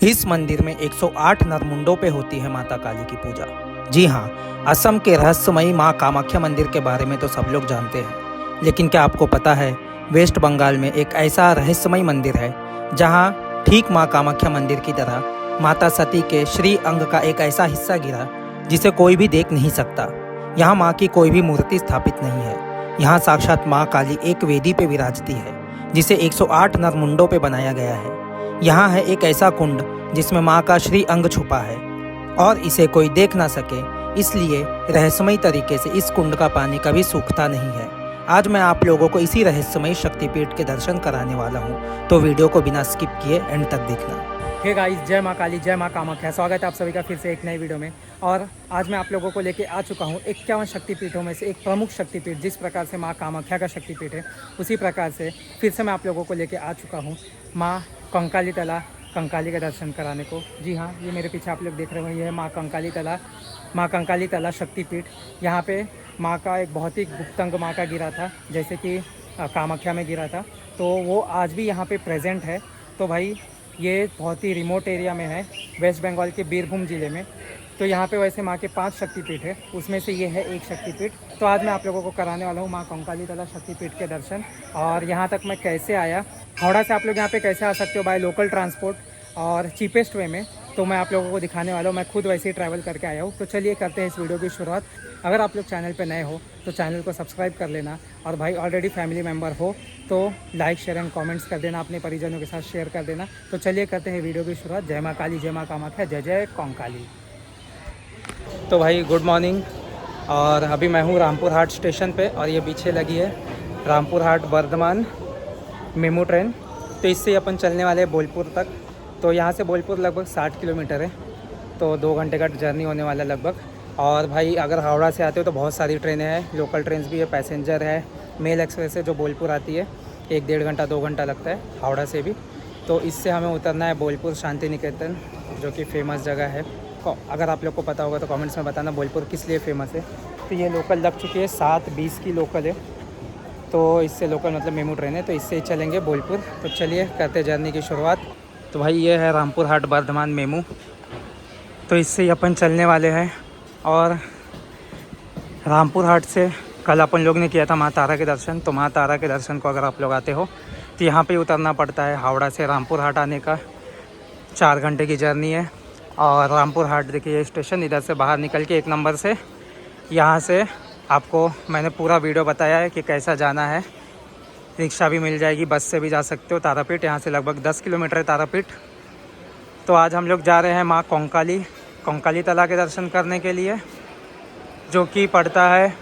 इस मंदिर में 108 नरमुंडों पे होती है माता काली की पूजा। जी हाँ, असम के रहस्यमयी माँ कामाख्या मंदिर के बारे में तो सब लोग जानते हैं, लेकिन क्या आपको पता है वेस्ट बंगाल में एक ऐसा रहस्यमयी मंदिर है जहाँ ठीक माँ कामाख्या मंदिर की तरह माता सती के श्री अंग का एक ऐसा हिस्सा गिरा जिसे कोई भी देख नहीं सकता। यहाँ माँ की कोई भी मूर्ति स्थापित नहीं है। यहाँ साक्षात माँ काली एक वेदी पे विराजती है जिसे 108 नरमुंडों पे बनाया गया है। यहाँ है एक ऐसा कुंड जिसमें माँ का श्री अंग छुपा है और इसे कोई देख ना सके, इसलिए रहस्यमयी तरीके से इस कुंड का पानी कभी सूखता नहीं है। आज मैं आप लोगों को इसी रहस्यमयी शक्तिपीठ के दर्शन कराने वाला हूँ, तो वीडियो को बिना स्किप किए एंड तक देखना। हे गाइस, जय माँ काली, जय माँ कामाख्या। स्वागत है आप सभी का फिर से एक नई वीडियो में। और आज मैं आप लोगों को लेके आ चुका हूँ 51 शक्तिपीठों में से एक प्रमुख शक्तिपीठ। जिस प्रकार से माँ कामाख्या का शक्तिपीठ है, उसी प्रकार से फिर से मैं आप लोगों को लेके आ चुका हूँ माँ कंकाली तला कंकाली का दर्शन कराने को। जी हाँ, ये मेरे पीछे आप लोग देख रहे हो, ये है माँ कंकाली तला शक्तिपीठ। यहाँ पे माँ का एक बहुत ही गुप्तंग माँ का गिरा था, जैसे कि कामाख्या में गिरा था, तो वो आज भी यहाँ पे प्रेजेंट है। तो भाई ये बहुत ही रिमोट एरिया में है, वेस्ट बंगाल के बीरभूम ज़िले में। तो यहाँ पे वैसे माँ के 5 शक्तिपीठ है, उसमें से ये है एक शक्तिपीठ। तो आज मैं आप लोगों को कराने वाला हूँ माँ कंकाली तला शक्तिपीठ के दर्शन। और यहाँ तक मैं कैसे आया, हावड़ा से आप लोग यहाँ पे कैसे आ सकते हो बाय लोकल ट्रांसपोर्ट और चीपेस्ट वे में, तो मैं आप लोगों को दिखाने वाला हूँ। मैं खुद वैसे ही ट्रैवल करके आया हूँ। तो चलिए करते हैं इस वीडियो की शुरुआत। अगर आप लोग चैनल पे नए हो तो चैनल को सब्सक्राइब कर लेना, और भाई ऑलरेडी फैमिली मेम्बर हो तो लाइक शेयर एंड कमेंट्स कर देना, अपने परिजनों के साथ शेयर कर देना। तो चलिए करते हैं वीडियो की शुरुआत। जय माँ काली, जय माँ कामाख्या, जय जय कंकाली। तो भाई गुड मॉर्निंग, और अभी मैं हूँ रामपुर हाट स्टेशन पे, और ये पीछे लगी है रामपुर हाट बर्धमान मेमू ट्रेन। तो इससे अपन चलने वाले हैं बोलपुर तक। तो यहाँ से बोलपुर लगभग 60 किलोमीटर है, तो 2 घंटे का जर्नी होने वाला है लगभग। और भाई अगर हावड़ा से आते हो तो बहुत सारी ट्रेनें हैं, लोकल ट्रेन भी है, पैसेंजर है, मेल एक्सप्रेस है जो बोलपुर आती है, 1-1.5 घंटा 2 घंटा लगता है हावड़ा से भी। तो इससे हमें उतरना है बोलपुर शांति निकेतन, जो कि फ़ेमस जगह है। अगर आप लोग को पता होगा तो कमेंट्स में बताना बोलपुर किस लिए फ़ेमस है। तो ये लोकल लग चुकी है, 7:20 की लोकल है, तो इससे लोकल मतलब मेमू ट्रेन है, तो इससे ही चलेंगे बोलपुर। तो चलिए करते जर्नी की शुरुआत। तो भाई ये है रामपुर हाट बर्धमान मेमू, तो इससे ही अपन चलने वाले हैं। और रामपुर हाट से कल अपन लोग ने किया था माँ तारा के दर्शन, तो माँ तारा के दर्शन को अगर आप लोग आते हो तो यहाँ पे उतरना पड़ता है। हावड़ा से रामपुर हाट आने का 4 घंटे की जर्नी है। और रामपुर हाट देखिए स्टेशन, इधर से बाहर निकल के 1 नंबर से यहाँ से आपको मैंने पूरा वीडियो बताया है कि कैसा जाना है। रिक्शा भी मिल जाएगी, बस से भी जा सकते हो। तारापीठ यहाँ से लगभग 10 किलोमीटर है तारापीठ। तो आज हम लोग जा रहे हैं माँ कंकाली तला के दर्शन करने के लिए, जो कि पड़ता है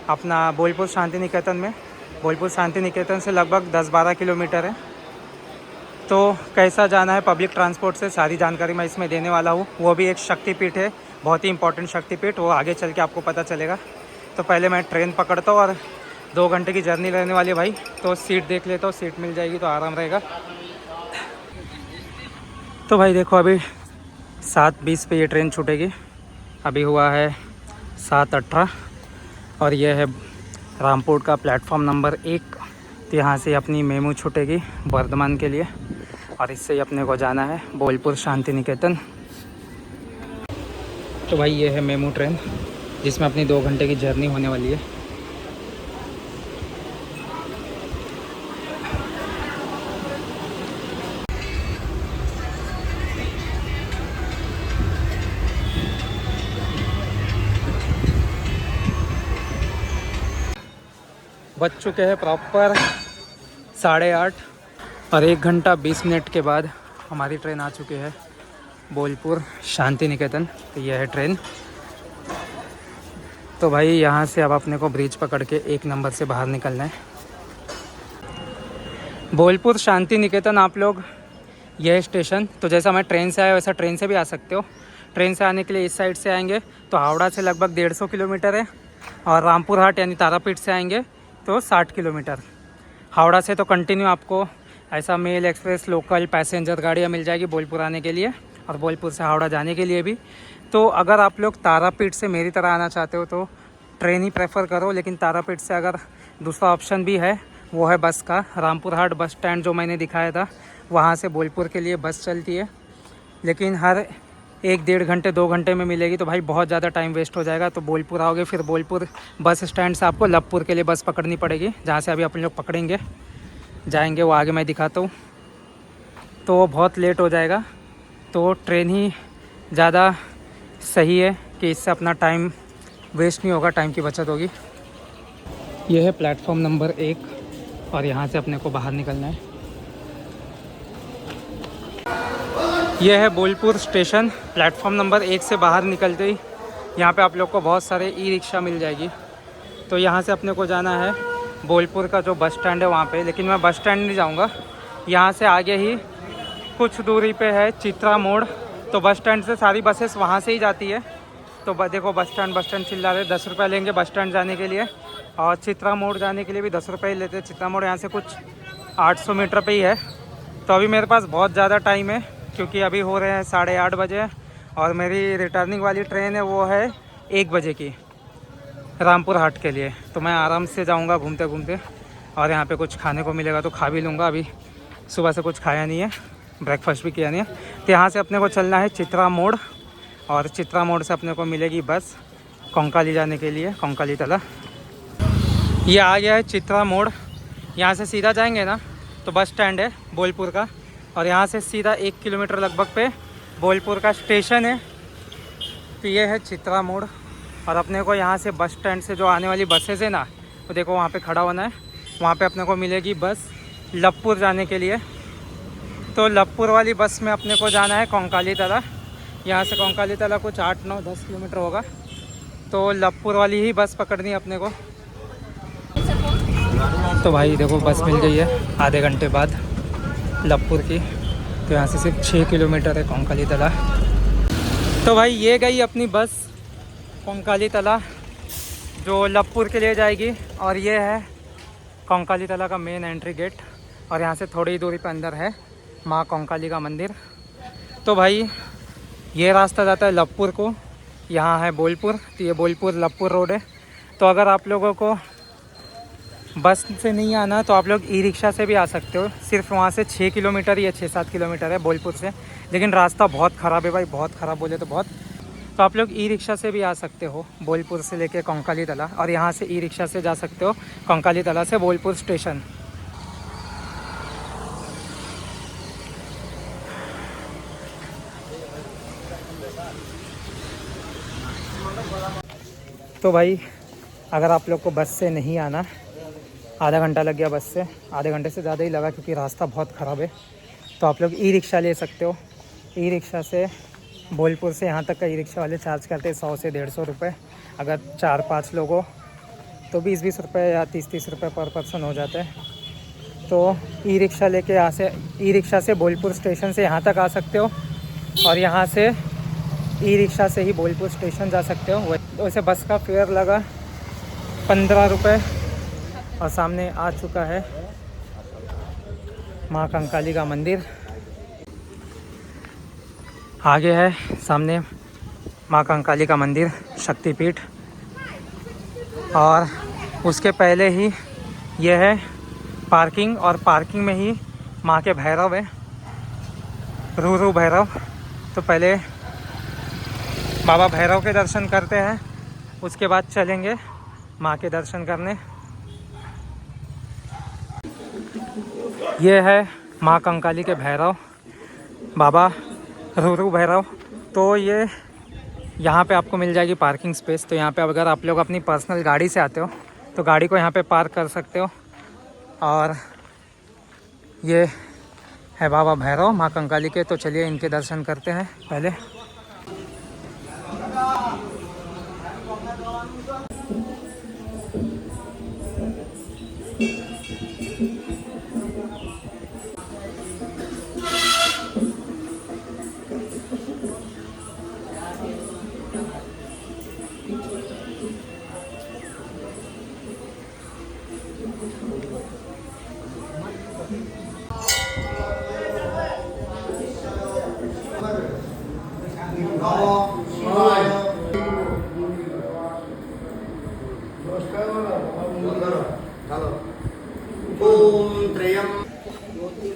अपना बोलपुर शांति निकेतन में। बोलपुर शांति निकेतन से लगभग 10-12 किलोमीटर है। तो कैसा जाना है पब्लिक ट्रांसपोर्ट से, सारी जानकारी मैं इसमें देने वाला हूँ। वो भी एक शक्तिपीठ है, बहुत ही इंपॉर्टेंट शक्तिपीठ, वो आगे चल के आपको पता चलेगा। तो पहले मैं ट्रेन पकड़ता हूँ, और 2 घंटे की जर्नी रहने वाली है भाई। तो सीट देख लेता हूँ, सीट मिल जाएगी तो आराम रहेगा। तो भाई देखो अभी 7:20 पे ये ट्रेन छूटेगी, अभी हुआ है 7:18, और ये है रामपुर का प्लेटफॉर्म नंबर 1। तो यहाँ से अपनी मेमू छूटेगी बर्धमान के लिए, और इससे ही अपने को जाना है बोलपुर शांति निकेतन। तो भाई ये है मेमू ट्रेन, जिसमें अपनी 2 घंटे की जर्नी होने वाली है। बज चुके हैं प्रॉपर 8:30, और 1 घंटा 20 मिनट के बाद हमारी ट्रेन आ चुकी है बोलपुर शांति निकेतन। तो यह है ट्रेन। तो भाई यहाँ से अब अपने को ब्रिज पकड़ के 1 नंबर से बाहर निकलना है। बोलपुर शांति निकेतन आप लोग, यह स्टेशन, तो जैसा मैं ट्रेन से आया वैसा ट्रेन से भी आ सकते हो। ट्रेन से आने के लिए इस साइड से आएंगे तो हावड़ा से लगभग 150 किलोमीटर है, और रामपुर हाट यानी तारापीठ से आएंगे तो 60 किलोमीटर। हावड़ा से तो कंटिन्यू आपको ऐसा मेल एक्सप्रेस लोकल पैसेंजर गाड़ियाँ मिल जाएगी बोलपुर आने के लिए, और बोलपुर से हावड़ा जाने के लिए भी। तो अगर आप लोग तारापीठ से मेरी तरह आना चाहते हो तो ट्रेन ही प्रेफर करो, लेकिन तारापीठ से अगर दूसरा ऑप्शन भी है, वो है बस का। रामपुर हाट बस स्टैंड जो मैंने दिखाया था, वहाँ से बोलपुर के लिए बस चलती है, लेकिन हर 1-1.5 घंटे 2 घंटे में मिलेगी तो भाई बहुत ज़्यादा टाइम वेस्ट हो जाएगा। तो बोलपुर आओगे, फिर बोलपुर बस स्टैंड से आपको लपपुर के लिए बस पकड़नी पड़ेगी, जहाँ से अभी अपन लोग पकड़ेंगे जाएंगे, वो आगे मैं दिखाता हूँ। तो वो बहुत लेट हो जाएगा, तो ट्रेन ही ज़्यादा सही है कि इससे अपना टाइम वेस्ट नहीं होगा, टाइम की बचत होगी। यह है प्लेटफॉर्म नंबर 1 और यहाँ से अपने को बाहर निकलना है। यह है बोलपुर स्टेशन। प्लेटफॉर्म नंबर 1 से बाहर निकलते ही यहाँ पे आप लोग को बहुत सारे ई रिक्शा मिल जाएगी। तो यहाँ से अपने को जाना है बोलपुर का जो बस स्टैंड है वहाँ पे, लेकिन मैं बस स्टैंड नहीं जाऊँगा। यहाँ से आगे ही कुछ दूरी पे है चित्रा मोड़, तो बस स्टैंड से सारी बसेस वहाँ से ही जाती है। तो देखो बस स्टैंड चिल्ला रहे, 10 रुपये लेंगे बस स्टैंड जाने के लिए, और चित्रा मोड़ जाने के लिए भी 10 रुपये ही लेते हैं। चित्रा मोड़ यहाँ से कुछ 800 मीटर पे ही है। तो अभी मेरे पास बहुत ज़्यादा टाइम है, क्योंकि अभी हो रहे हैं 8:30 बजे, और मेरी रिटर्निंग वाली ट्रेन है वो है 1 बजे की रामपुर हाट के लिए। तो मैं आराम से जाऊँगा घूमते घूमते, और यहाँ पे कुछ खाने को मिलेगा तो खा भी लूँगा। अभी सुबह से कुछ खाया नहीं है, ब्रेकफास्ट भी किया नहीं है। तो यहाँ से अपने को चलना है चित्रा मोड़, और चित्रा मोड़ से अपने को मिलेगी बस कोंकाली जाने के लिए, कोंकाली तला। ये आ गया है चित्रा मोड़। यहाँ से सीधा जाएंगे ना तो बस स्टैंड है बोलपुर का, और यहाँ से सीधा 1 किलोमीटर लगभग पे बोलपुर का स्टेशन है। तो ये है चित्रा मोड़, और अपने को यहाँ से बस स्टैंड से जो आने वाली बसेस है ना, तो देखो वहाँ पे खड़ा होना है, वहाँ पे अपने को मिलेगी बस लपपुर जाने के लिए। तो लपपुर वाली बस में अपने को जाना है कोंकाली तला। यहाँ से कोंकाली तला कुछ 8-9-10 किलोमीटर होगा, तो लपपुर वाली ही बस पकड़नी है अपने को। तो भाई देखो बस मिल गई है आधे घंटे बाद लपपुर की। तो यहाँ से सिर्फ 6 किलोमीटर है कोंकाली तला। तो भाई ये गई अपनी बस कोंकाली तला जो लपपुर के लिए जाएगी, और ये है कोंकाली तला का मेन एंट्री गेट, और यहाँ से थोड़ी ही दूरी पर अंदर है माँ कोंकाली का मंदिर। तो भाई ये रास्ता जाता है लपपुर को, यहाँ है बोलपुर। तो ये बोलपुर लपपुर रोड है। तो अगर आप लोगों को बस से नहीं आना तो आप लोग ई रिक्शा से भी आ सकते हो। सिर्फ वहाँ से 6 किलोमीटर या 6-7 किलोमीटर है बोलपुर से, लेकिन रास्ता बहुत ख़राब है भाई, बहुत ख़राब बोले तो बहुत। तो आप लोग ई रिक्शा से भी आ सकते हो बोलपुर से लेके कोंकाली तला, और यहाँ से ई रिक्शा से जा सकते हो कोंकाली तला से बोलपुर स्टेशन। तो भाई अगर आप लोग को बस से नहीं आना, आधा घंटा लग गया बस से, आधे घंटे से ज़्यादा ही लगा क्योंकि रास्ता बहुत ख़राब है, तो आप लोग ई रिक्शा ले सकते हो। ई रिक्शा से बोलपुर से यहाँ तक का ई रिक्शा वाले चार्ज करते हैं 100 से 150 रुपये। अगर 4-5 लोग हो तो 20-20 रुपये या 30-30 रुपये पर पर्सन हो जाता है। तो ई रिक्शा लेके यहाँ से, ई रिक्शा से बोलपुर स्टेशन से यहाँ तक आ सकते हो, और यहाँ से ई रिक्शा से ही बोलपुर स्टेशन जा सकते हो। वैसे बस का फेयर लगा 15 रुपये, और सामने आ चुका है माँ कंकाली का मंदिर। आगे है सामने माँ कंकाली का मंदिर शक्तिपीठ, और उसके पहले ही यह है पार्किंग, और पार्किंग में ही माँ के भैरव है, रूरू भैरव। तो पहले बाबा भैरव के दर्शन करते हैं, उसके बाद चलेंगे माँ के दर्शन करने। ये है माँ कंकाली के भैरव, बाबा रूरू भैरव। तो ये यहाँ पे आपको मिल जाएगी पार्किंग स्पेस। तो यहाँ पे अगर आप लोग अपनी पर्सनल गाड़ी से आते हो तो गाड़ी को यहाँ पे पार्क कर सकते हो। और ये है बाबा भैरव माँ कंकाली के। तो चलिए इनके दर्शन करते हैं पहले।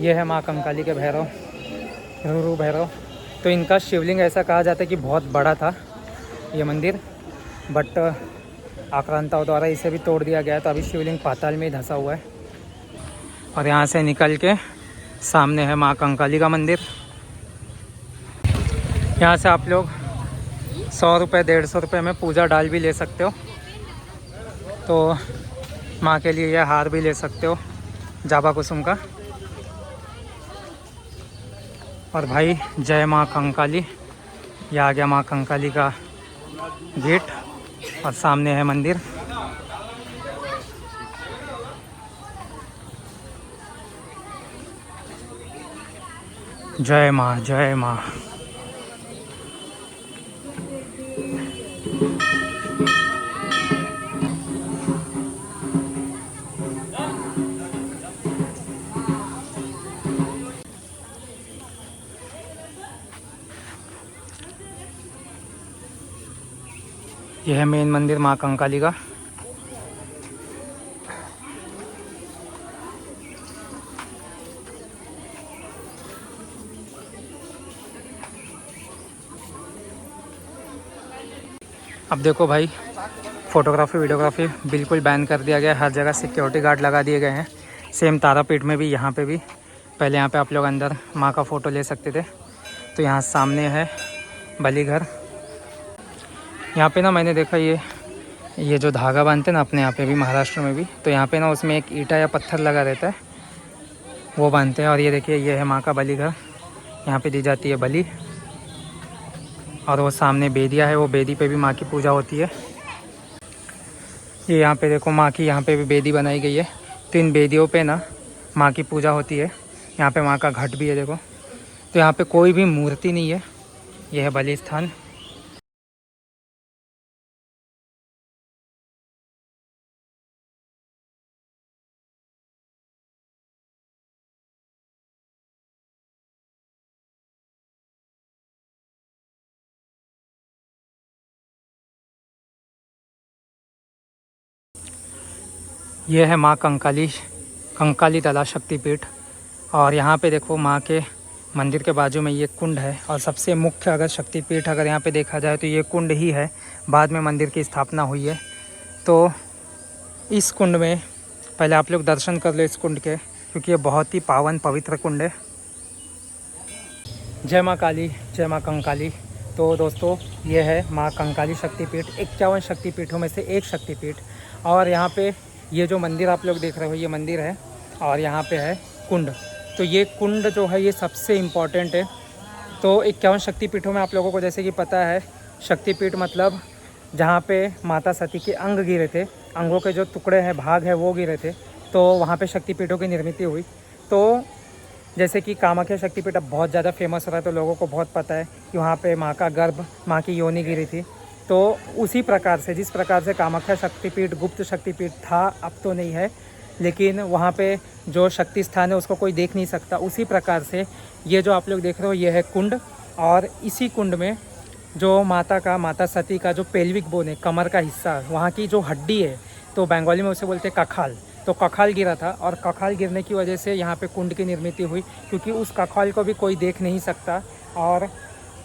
ये है माँ कंकाली के भैरव, रूरू भैरव। तो इनका शिवलिंग ऐसा कहा जाता है कि बहुत बड़ा था ये मंदिर, बट आक्रांताओं द्वारा इसे भी तोड़ दिया गया। तो अभी शिवलिंग पाताल में ही धंसा हुआ है। और यहाँ से निकल के सामने है माँ कंकाली का मंदिर। यहाँ से आप लोग 100 रुपये 150 रुपये में पूजा डाल भी ले सकते हो। तो माँ के लिए यह हार भी ले सकते हो जाबा कुसुम का। और भाई जय माँ कंकाली, ये आ गया माँ कंकाली का गेट और सामने है मंदिर। जय माँ जय माँ। यह है मेन मंदिर माँ कंकाली का। अब देखो भाई, फ़ोटोग्राफी वीडियोग्राफी बिल्कुल बैन कर दिया गया है। हर जगह सिक्योरिटी गार्ड लगा दिए गए हैं। सेम तारापीठ में भी, यहाँ पे भी। पहले यहाँ पे आप लोग अंदर माँ का फ़ोटो ले सकते थे। तो यहाँ सामने है बलि घर। यहाँ पे ना मैंने देखा ये जो धागा बांधते हैं ना अपने यहाँ पे भी, महाराष्ट्र में भी, तो यहाँ पे ना उसमें एक ईंटा या पत्थर लगा रहता है, वो बांधते हैं। और ये देखिए, ये है माँ का बलि घर। यहाँ पे दी जाती है बलि। और वो सामने बेदिया है, वो बेदी पे भी माँ की पूजा होती है। ये यहाँ पे देखो माँ की, यहाँ पे भी बेदी बनाई गई है। तो इन बेदियों पे ना माँ की पूजा होती है। यहाँ पे माँ का घट भी है देखो। तो यहाँ पे कोई भी मूर्ति नहीं है। यह है बलि स्थान। यह है माँ कंकाली तला शक्तिपीठ। और यहाँ पे देखो माँ के मंदिर के बाजू में ये कुंड है। और सबसे मुख्य अगर शक्तिपीठ अगर यहाँ पे देखा जाए तो ये कुंड ही है। बाद में मंदिर की स्थापना हुई है। तो इस कुंड में पहले आप लोग दर्शन कर लो इस कुंड के, क्योंकि ये बहुत ही पावन पवित्र कुंड है। जय माँ काली, जय माँ कंकाली। तो दोस्तों, ये है माँ कंकाली शक्तिपीठ, 51 शक्तिपीठों में से एक शक्तिपीठ। और यहाँ पे ये जो मंदिर आप लोग देख रहे हो, ये मंदिर है। और यहाँ पे है कुंड। तो ये कुंड जो है ये सबसे इम्पॉर्टेंट है। तो 51 शक्तिपीठों में आप लोगों को जैसे कि पता है, शक्तिपीठ मतलब जहाँ पे माता सती के अंग गिरे थे, अंगों के जो टुकड़े हैं, भाग है, वो गिरे थे, तो वहाँ पे शक्तिपीठों की निर्मित हुई। तो जैसे कि कामाख्या शक्तिपीठ अब बहुत ज़्यादा फेमस हो रहा है, तो लोगों को बहुत पता है कि वहाँ पे माँ का गर्भ, माँ की योनि गिरी थी। तो उसी प्रकार से, जिस प्रकार से कामाख्या शक्तिपीठ गुप्त शक्तिपीठ था, अब तो नहीं है, लेकिन वहाँ पे जो शक्ति स्थान है उसको कोई देख नहीं सकता, उसी प्रकार से ये जो आप लोग देख रहे हो ये है कुंड। और इसी कुंड में जो माता सती का जो पेल्विक बोन है, कमर का हिस्सा, वहाँ की जो हड्डी है, तो बंगाली में उसे बोलते हैं कखाल। तो कखाल गिरा था और कखाल गिरने की वजह से यहाँ पे कुंड की निर्मित हुई, क्योंकि उस कखाल को भी कोई देख नहीं सकता। और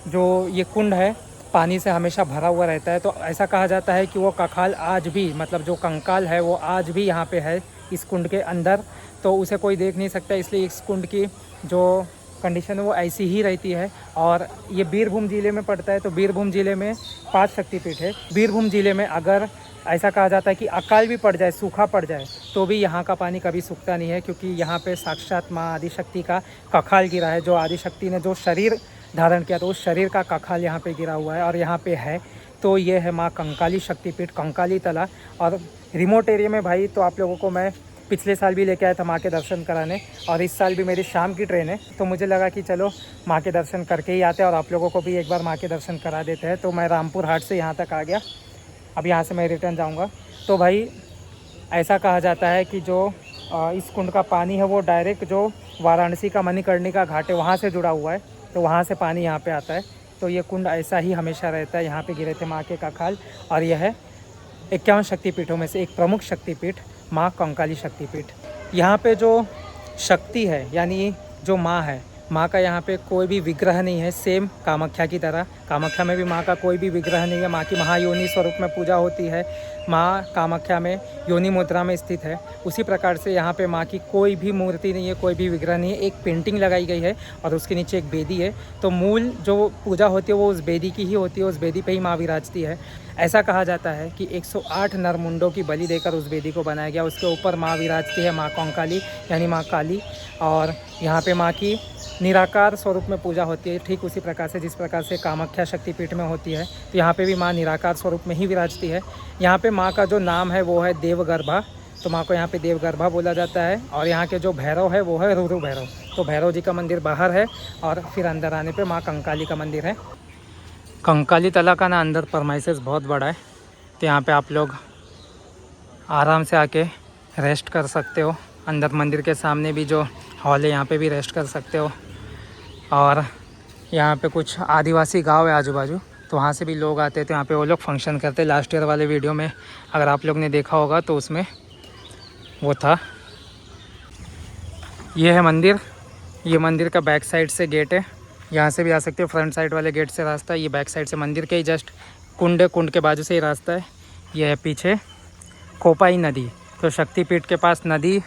जो ये कुंड है पानी से हमेशा भरा हुआ रहता है। तो ऐसा कहा जाता है कि वो कखाल आज भी, मतलब जो कंकाल है वो आज भी यहाँ पे है इस कुंड के अंदर। तो उसे कोई देख नहीं सकता, इसलिए इस कुंड की जो कंडीशन है वो ऐसी ही रहती है। और ये बीरभूम ज़िले में पड़ता है। तो बीरभूम ज़िले में 5 शक्तिपीठ है। बीरभूम ज़िले में अगर ऐसा कहा जाता है कि अकाल भी पड़ जाए, सूखा पड़ जाए, तो भी यहाँ का पानी कभी सूखता नहीं है, क्योंकि यहाँ पे साक्षात माँ आदिशक्ति का कखाल गिरा है। जो आदिशक्ति ने जो शरीर धारण किया, तो उस शरीर का कखाल यहाँ पे गिरा हुआ है और यहाँ पे है। तो ये है माँ कंकाली शक्तिपीठ, कंकाली तला। और रिमोट एरिया में भाई, तो आप लोगों को मैं पिछले साल भी लेके आया था माँ के दर्शन कराने, और इस साल भी मेरी शाम की ट्रेन है, तो मुझे लगा कि चलो माँ के दर्शन करके ही आते हैं और आप लोगों को भी एक बार माँ के दर्शन करा देते हैं। तो मैं रामपुर हाट से यहाँ तक आ गया। अब यहाँ से मैं रिटर्न जाऊँगा। तो भाई ऐसा कहा जाता है कि जो इस कुंड का पानी है वो डायरेक्ट जो वाराणसी का मणिकर्णिका घाट है वहाँ से जुड़ा हुआ है। तो वहाँ से पानी यहाँ पे आता है। तो ये कुंड ऐसा ही हमेशा रहता है। यहाँ पे गिरे थे माँ के कखाल। और यह है 51 शक्तिपीठों में से एक प्रमुख शक्तिपीठ, माँ कंकाली शक्तिपीठ। यहाँ पे जो शक्ति है, यानी जो माँ है, माँ का यहाँ पे कोई भी विग्रह नहीं है, सेम कामाख्या की तरह। कामाख्या में भी माँ का कोई भी विग्रह नहीं है, माँ की महायोनि स्वरूप में पूजा होती है। माँ कामाख्या में योनि मुद्रा में स्थित है। उसी प्रकार से यहाँ पे माँ की कोई भी मूर्ति नहीं है, कोई भी विग्रह नहीं है। एक पेंटिंग लगाई गई है और उसके नीचे एक बेदी है। तो मूल जो पूजा होती है वो उस बेदी की ही होती है, उस बेदी पे ही माँ विराजती है। ऐसा कहा जाता है कि 108 नरमुंडों की बलि देकर उस बेदी को बनाया गया। उसके ऊपर माँ विराजती है, माँ कंकाली यानी माँ काली। और यहाँ पे माँ की निराकार स्वरूप में पूजा होती है, ठीक उसी प्रकार से जिस प्रकार से कामाख्या शक्तिपीठ में होती है। तो यहाँ पे भी माँ निराकार स्वरूप में ही विराजती है। यहाँ पे माँ का जो नाम है वो है देवगर्भा। तो माँ को यहाँ पे देवगर्भा बोला जाता है। और यहाँ के जो भैरव है वो है रुरु भैरव। तो भैरव जी का मंदिर बाहर है और फिर अंदर आने पे माँ कंकाली का मंदिर है। कंकाली तला का ना अंदर परमाइसेस बहुत बड़ा है। तो यहाँ पे आप लोग आराम से आके रेस्ट कर सकते हो। अंदर मंदिर के सामने भी जो हॉल है यहाँ पे भी रेस्ट कर सकते हो। और यहाँ पे कुछ आदिवासी गांव है आजू बाजू, तो वहाँ से भी लोग आते थे। यहाँ पे वो लोग फंक्शन करते। लास्ट ईयर वाले वीडियो में अगर आप लोग ने देखा होगा तो उसमें वो था। ये है मंदिर। ये मंदिर का बैक साइड से गेट है, यहाँ से भी आ सकते हो। फ्रंट साइड वाले गेट से रास्ता है। ये बैक साइड से मंदिर के ही जस्ट कुंड के बाजू से ही रास्ता है। ये है पीछे कोपाई नदी। तो शक्तिपीठ के पास नदी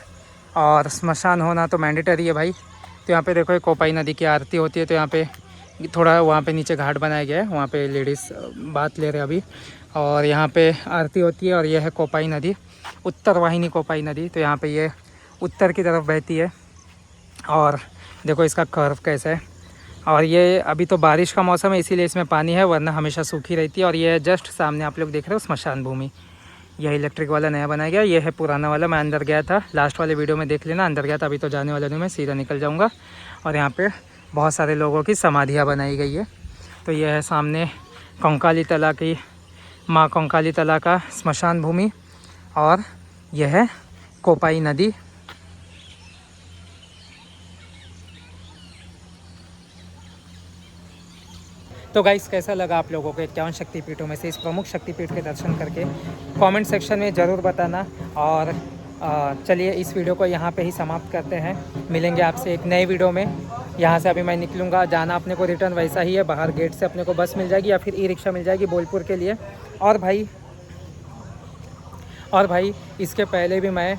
और स्मशान होना तो मैंडेटरी है भाई। तो यहाँ पे देखो ये कोपाई नदी की आरती होती है। तो यहाँ पे थोड़ा वहाँ पे नीचे घाट बनाया गया है, वहाँ पे लेडीज़ बात ले रहे हैं अभी। और यहाँ पे आरती होती है। और ये है कोपाई नदी, उत्तर वाहिनी कोपाई नदी। तो यहाँ पे ये उत्तर की तरफ बहती है। और देखो इसका कर्व कैसा है। और ये अभी तो बारिश का मौसम है इसीलिए इसमें पानी है, वरना हमेशा सूखी रहती है। और ये जस्ट सामने आप लोग देख रहे हो स्मशान भूमि। यह इलेक्ट्रिक वाला नया बनाया गया, ये है पुराना वाला। मैं अंदर गया था, लास्ट वाले वीडियो में देख लेना, अंदर गया था। अभी तो जाने वाला नहीं, मैं सीधा निकल जाऊंगा। और यहाँ पे बहुत सारे लोगों की समाधियाँ बनाई गई है। तो यह है सामने कंकाली तला की माँ कंकाली तला का स्मशान भूमि। और यह है कोपाई नदी। तो गाइस कैसा लगा आप लोगों को 51 शक्तिपीठों में से इस प्रमुख शक्तिपीठ के दर्शन करके कमेंट सेक्शन में ज़रूर बताना। और चलिए इस वीडियो को यहाँ पे ही समाप्त करते हैं। मिलेंगे आपसे एक नए वीडियो में। यहाँ से अभी मैं निकलूँगा, जाना अपने को रिटर्न वैसा ही है। बाहर गेट से अपने को बस मिल जाएगी या फिर ई रिक्शा मिल जाएगी बोलपुर के लिए। और भाई इसके पहले भी मैं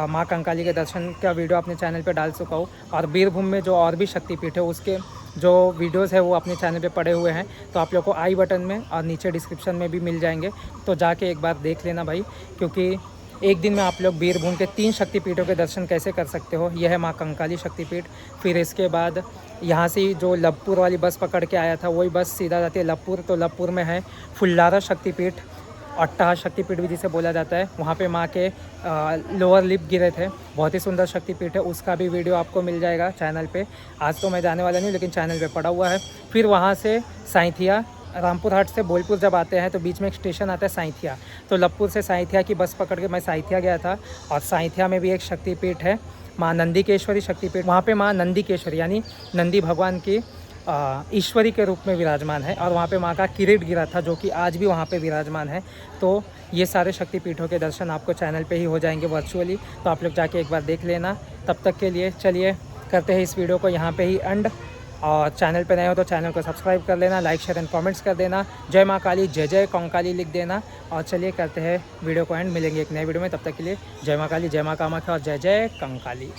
माँ कंकाली के दर्शन का वीडियो अपने चैनल पे डाल चुका हूँ। और बीरभूम में जो और भी शक्तिपीठ है उसके जो वीडियोस है वो अपने चैनल पे पड़े हुए हैं। तो आप लोग को आई बटन में और नीचे डिस्क्रिप्शन में भी मिल जाएंगे। तो जाके एक बार देख लेना भाई, क्योंकि एक दिन में आप लोग बीरभूम के 3 शक्तिपीठों के दर्शन कैसे कर सकते हो। यह है माँ कंकाली शक्तिपीठ। फिर इसके बाद यहाँ से जो लबपुर वाली बस पकड़ के आया था वही बस सीधा जाती है लबपुर। तो लबपुर में है फुल्लारा शक्तिपीठ, अट्टहास शक्तिपीठ भी जिसे बोला जाता है। वहाँ पे माँ के लोअर लिप गिरे थे, बहुत ही सुंदर शक्तिपीठ है। उसका भी वीडियो आपको मिल जाएगा चैनल पे। आज तो मैं जाने वाला नहीं, लेकिन चैनल पे पड़ा हुआ है। फिर वहाँ से साइथिया, रामपुर हाट से बोलपुर जब आते हैं तो बीच में एक स्टेशन आता है साइथिया। तो लबपुर से साइथिया की बस पकड़ के मैं साइथिया गया था। और साइथिया में भी एक शक्तिपीठ है माँ नंदीकेश्वरी शक्तिपीठ। वहाँ पे माँ नंदीकेश्वरी यानी नंदी भगवान की ईश्वरी के रूप में विराजमान है। और वहाँ पे माँ का किरीट गिरा था जो कि आज भी वहाँ पे विराजमान है। तो ये सारे शक्तिपीठों के दर्शन आपको चैनल पे ही हो जाएंगे वर्चुअली। तो आप लोग जाके एक बार देख लेना। तब तक के लिए चलिए करते हैं इस वीडियो को यहाँ पे ही एंड। और चैनल पे नए हो तो चैनल को सब्सक्राइब कर लेना, लाइक शेयर एंड कमेंट्स कर देना। जय माँ काली, जय जय कंकाली लिख देना। और चलिए करते हैं वीडियो को एंड। मिलेंगे एक नए वीडियो में, तब तक के लिए जय माँ काली, जय माँ कामाख्या और जय जय कंकाली।